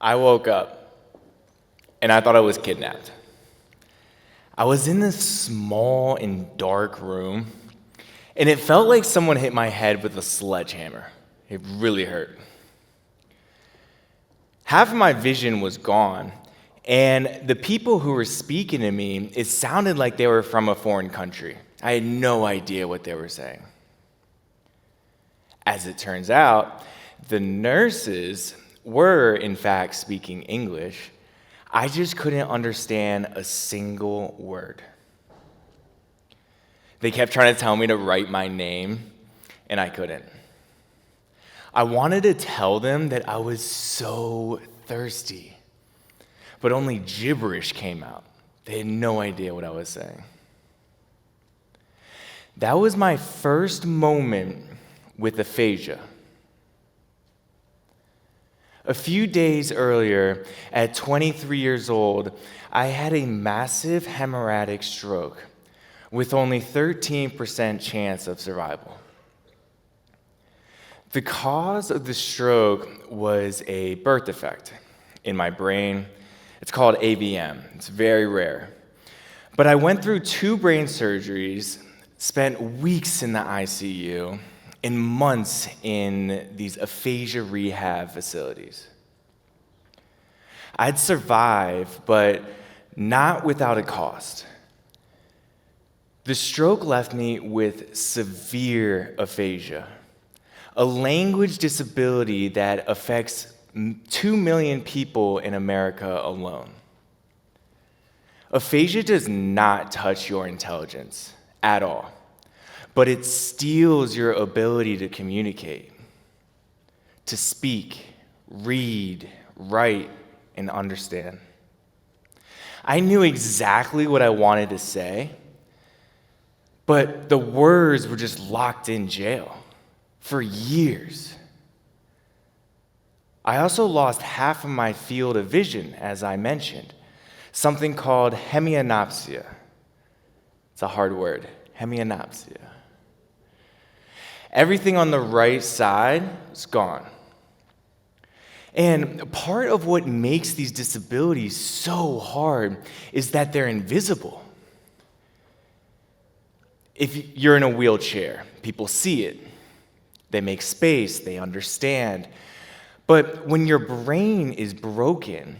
I woke up and I thought I was kidnapped. I was in this small and dark room, and it felt like someone hit my head with a sledgehammer. It really hurt. Half of my vision was gone, and the people who were speaking to me, it sounded like they were from a foreign country. I had no idea what they were saying. As it turns out, the nurses were, in fact, speaking English. I just couldn't understand a single word. They kept trying to tell me to write my name, and I couldn't. I wanted to tell them that I was so thirsty, but only gibberish came out. They had no idea what I was saying. That was my first moment with aphasia. A few days earlier, at 23 years old, I had a massive hemorrhagic stroke with only 13% chance of survival. The cause of the stroke was a birth defect in my brain. It's called AVM. It's very rare. But I went through 2 brain surgeries, spent weeks in the ICU, and months in these aphasia rehab facilities. I'd survive, but not without a cost. The stroke left me with severe aphasia, a language disability that affects 2 million people in America alone. Aphasia does not touch your intelligence at all, but it steals your ability to communicate, to speak, read, write, and understand. I knew exactly what I wanted to say, but the words were just locked in jail for years. I also lost half of my field of vision, as I mentioned, something called hemianopsia. It's a hard word, hemianopsia. Everything on the right side is gone. And part of what makes these disabilities so hard is that they're invisible. If you're in a wheelchair, people see it. They make space, they understand. But when your brain is broken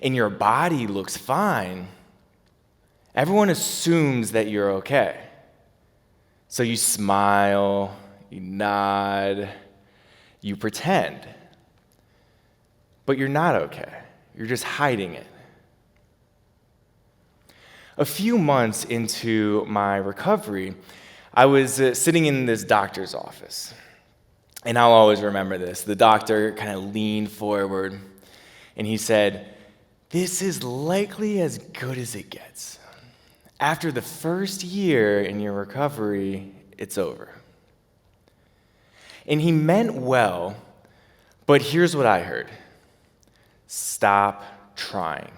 and your body looks fine, everyone assumes that you're okay. So you smile, you nod, you pretend. But you're not okay. You're just hiding it. A few months into my recovery, I was sitting in this doctor's office. And I'll always remember this. The doctor kind of leaned forward and he said, "This is likely as good as it gets. After the first year in your recovery, it's over." And he meant well, but here's what I heard. Stop trying.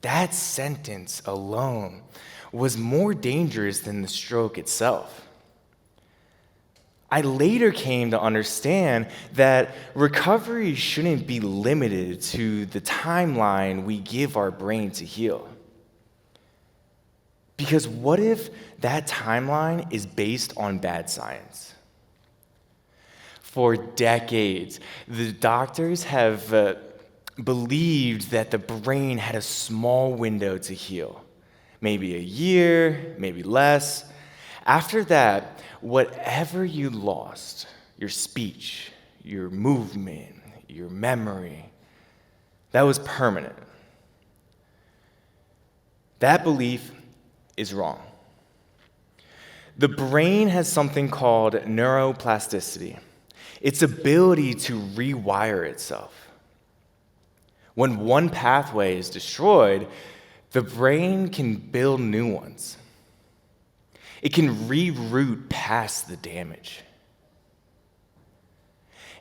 That sentence alone was more dangerous than the stroke itself. I later came to understand that recovery shouldn't be limited to the timeline we give our brain to heal. Because what if that timeline is based on bad science? For decades, the doctors have believed that the brain had a small window to heal. Maybe a year, maybe less. After that, whatever you lost, your speech, your movement, your memory, that was permanent. That belief is wrong. The brain has something called neuroplasticity, its ability to rewire itself. When one pathway is destroyed, the brain can build new ones. It can reroute past the damage.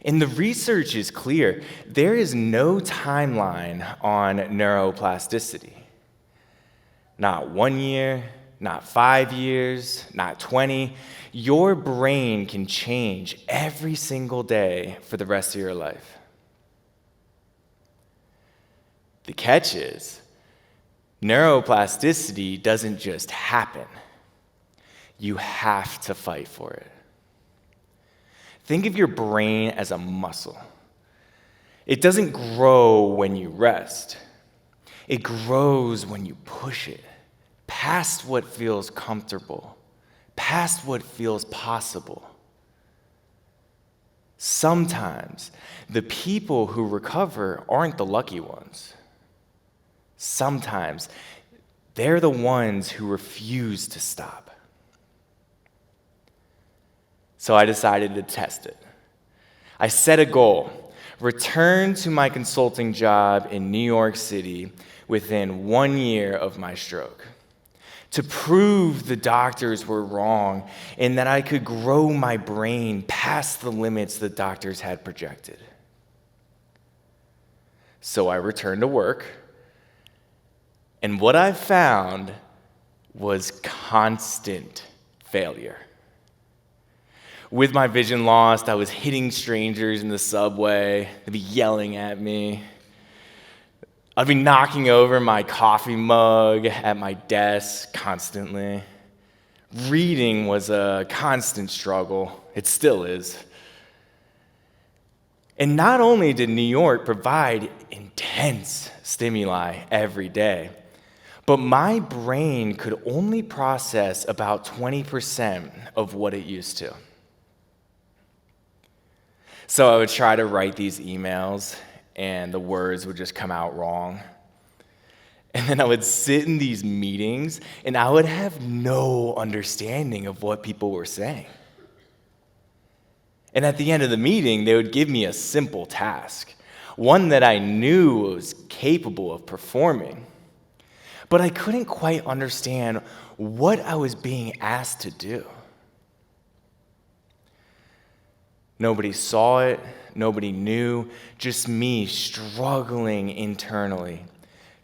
And the research is clear. There is no timeline on neuroplasticity. Not 1 year, not 5 years, not 20. Your brain can change every single day for the rest of your life. The catch is, neuroplasticity doesn't just happen. You have to fight for it. Think of your brain as a muscle. It doesn't grow when you rest. It grows when you push it past what feels comfortable, past what feels possible. Sometimes the people who recover aren't the lucky ones. Sometimes they're the ones who refuse to stop. So I decided to test it. I set a goal: return to my consulting job in New York City within 1 year of my stroke, to prove the doctors were wrong and that I could grow my brain past the limits the doctors had projected. So I returned to work, and what I found was constant failure. With my vision lost, I was hitting strangers in the subway. They'd be yelling at me. I'd be knocking over my coffee mug at my desk constantly. Reading was a constant struggle. It still is. And not only did New York provide intense stimuli every day, but my brain could only process about 20% of what it used to. So I would try to write these emails, and the words would just come out wrong. And then I would sit in these meetings, and I would have no understanding of what people were saying. And at the end of the meeting, they would give me a simple task, one that I knew was capable of performing. But I couldn't quite understand what I was being asked to do. Nobody saw it, nobody knew, just me struggling internally,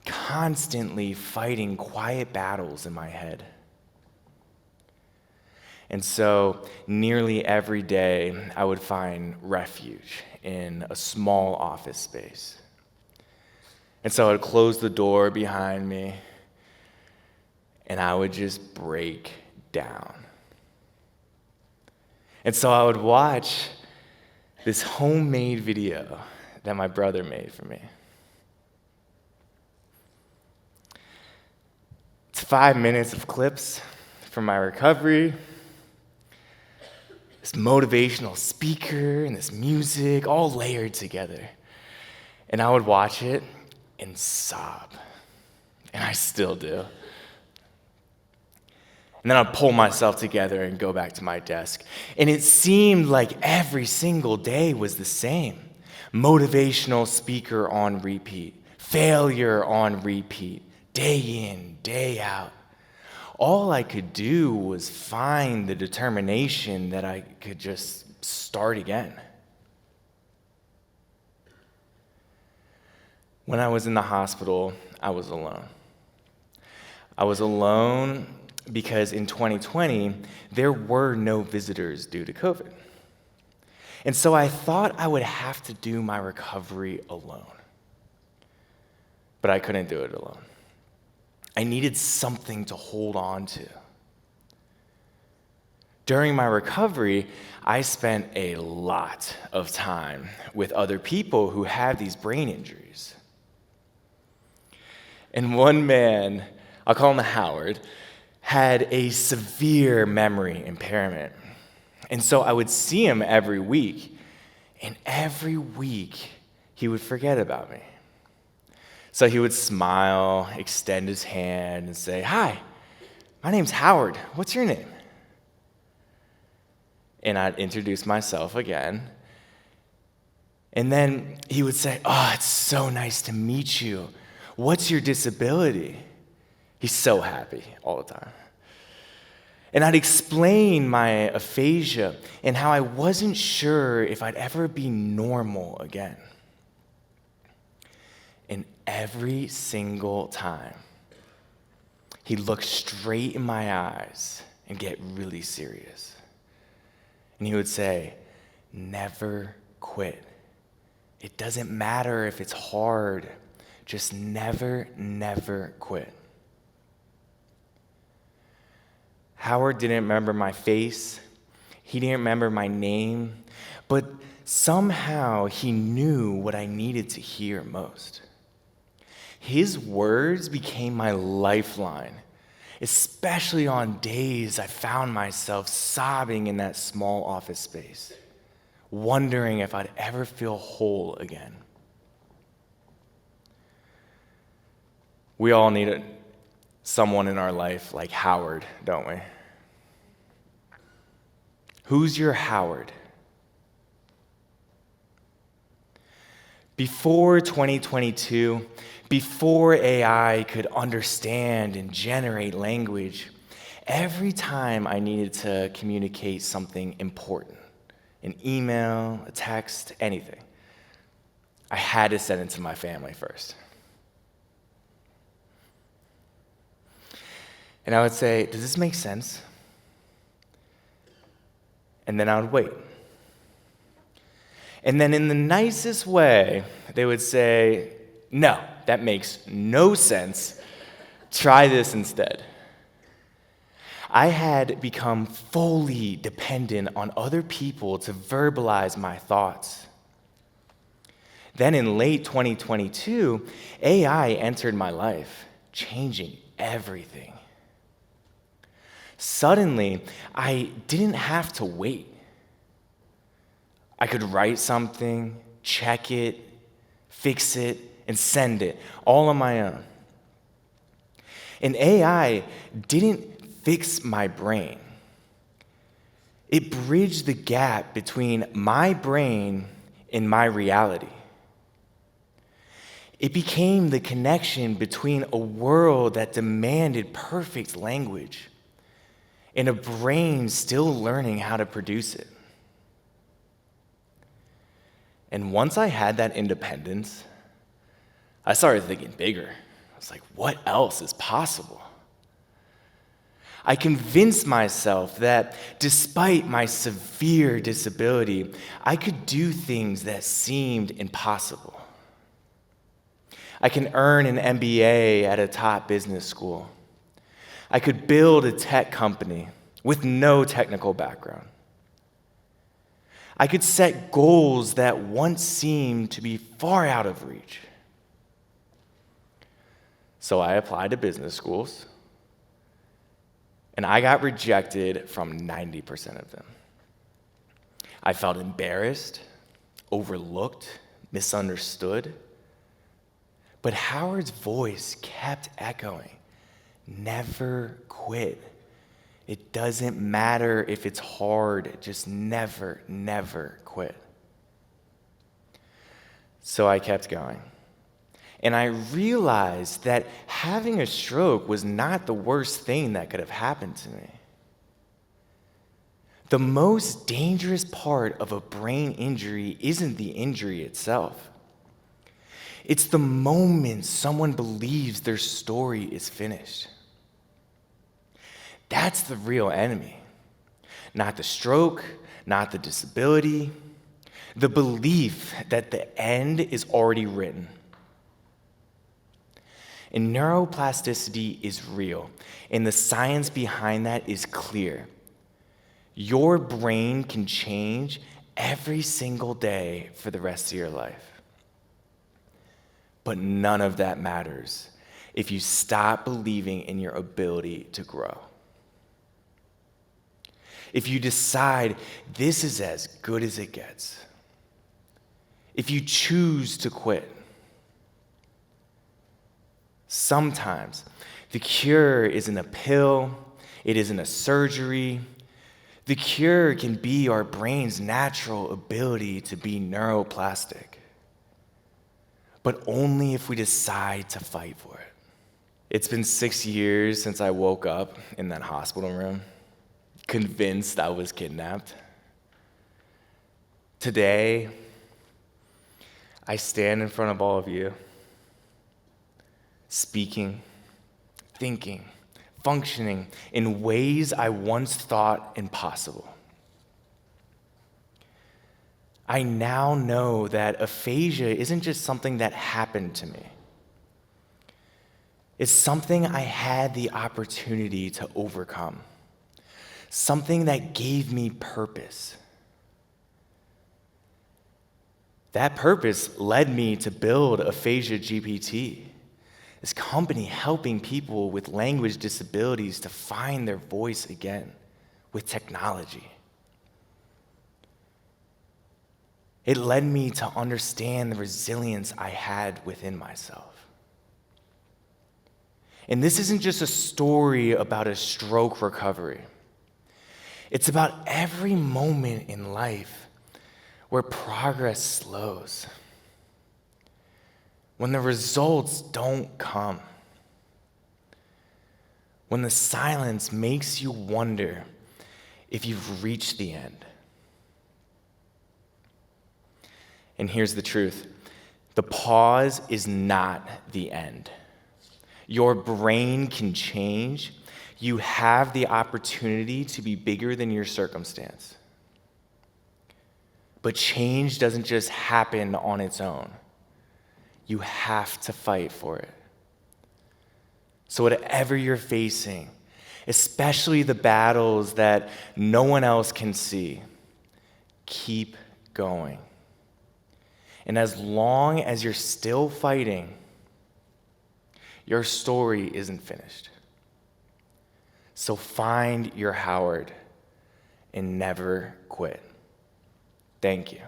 constantly fighting quiet battles in my head. And so nearly every day, I would find refuge in a small office space. And so I would close the door behind me, and I would just break down. And so I would watch this homemade video that my brother made for me. It's 5 minutes of clips from my recovery, this motivational speaker and this music all layered together. And I would watch it and sob. And I still do. And then I'd pull myself together and go back to my desk. And it seemed like every single day was the same. Motivational speaker on repeat. Failure on repeat. Day in, day out. All I could do was find the determination that I could just start again. When I was in the hospital, I was alone. I was alone because in 2020, there were no visitors due to COVID. And so I thought I would have to do my recovery alone. But I couldn't do it alone. I needed something to hold on to. During my recovery, I spent a lot of time with other people who had these brain injuries. And one man, I'll call him Howard, had a severe memory impairment. And so I would see him every week, and every week he would forget about me. So he would smile, extend his hand, and say, "Hi, my name's Howard. What's your name?" And I'd introduce myself again. And then he would say, "Oh, it's so nice to meet you. What's your disability?" He's so happy all the time. And I'd explain my aphasia and how I wasn't sure if I'd ever be normal again. And every single time, he'd look straight in my eyes and get really serious. And he would say, "Never quit. It doesn't matter if it's hard. just never quit. Howard didn't remember my face. He didn't remember my name, but somehow he knew what I needed to hear most. His words became my lifeline, especially on days I found myself sobbing in that small office space, wondering if I'd ever feel whole again. We all need someone in our life like Howard, don't we? Who's your Howard? Before 2022, before AI could understand and generate language, every time I needed to communicate something important, an email, a text, anything, I had to send it to my family first. And I would say, does this make sense? And then I would wait. And then in the nicest way, they would say, no, that makes no sense. Try this instead. I had become fully dependent on other people to verbalize my thoughts. Then in late 2022, AI entered my life, changing everything. Suddenly, I didn't have to wait. I could write something, check it, fix it, and send it, all on my own. And AI didn't fix my brain. It bridged the gap between my brain and my reality. It became the connection between a world that demanded perfect language and a brain still learning how to produce it. And once I had that independence, I started thinking bigger. I was like, what else is possible? I convinced myself that despite my severe disability, I could do things that seemed impossible. I can earn an MBA at a top business school. I could build a tech company with no technical background. I could set goals that once seemed to be far out of reach. So I applied to business schools, and I got rejected from 90% of them. I felt embarrassed, overlooked, misunderstood. But Howard's voice kept echoing. Never quit. It doesn't matter if it's hard, just never quit. So I kept going. And I realized that having a stroke was not the worst thing that could have happened to me. The most dangerous part of a brain injury isn't the injury itself. It's the moment someone believes their story is finished. That's the real enemy. Not the stroke, not the disability, the belief that the end is already written. And neuroplasticity is real, and the science behind that is clear. Your brain can change every single day for the rest of your life. But none of that matters if you stop believing in your ability to grow. If you decide this is as good as it gets. If you choose to quit. Sometimes the cure isn't a pill, it isn't a surgery. The cure can be our brain's natural ability to be neuroplastic. But only if we decide to fight for it. It's been 6 years since I woke up in that hospital room, convinced I was kidnapped. Today, I stand in front of all of you, speaking, thinking, functioning in ways I once thought impossible. I now know that aphasia isn't just something that happened to me. is something I had the opportunity to overcome, something that gave me purpose. That purpose led me to build Aphasia GPT, this company helping people with language disabilities to find their voice again with technology. It led me to understand the resilience I had within myself. And this isn't just a story about a stroke recovery. It's about every moment in life where progress slows, when the results don't come, when the silence makes you wonder if you've reached the end. And here's the truth: the pause is not the end. Your brain can change. You have the opportunity to be bigger than your circumstance. But change doesn't just happen on its own. You have to fight for it. So whatever you're facing, especially the battles that no one else can see, keep going. And as long as you're still fighting, your story isn't finished. So find your Howard and never quit. Thank you.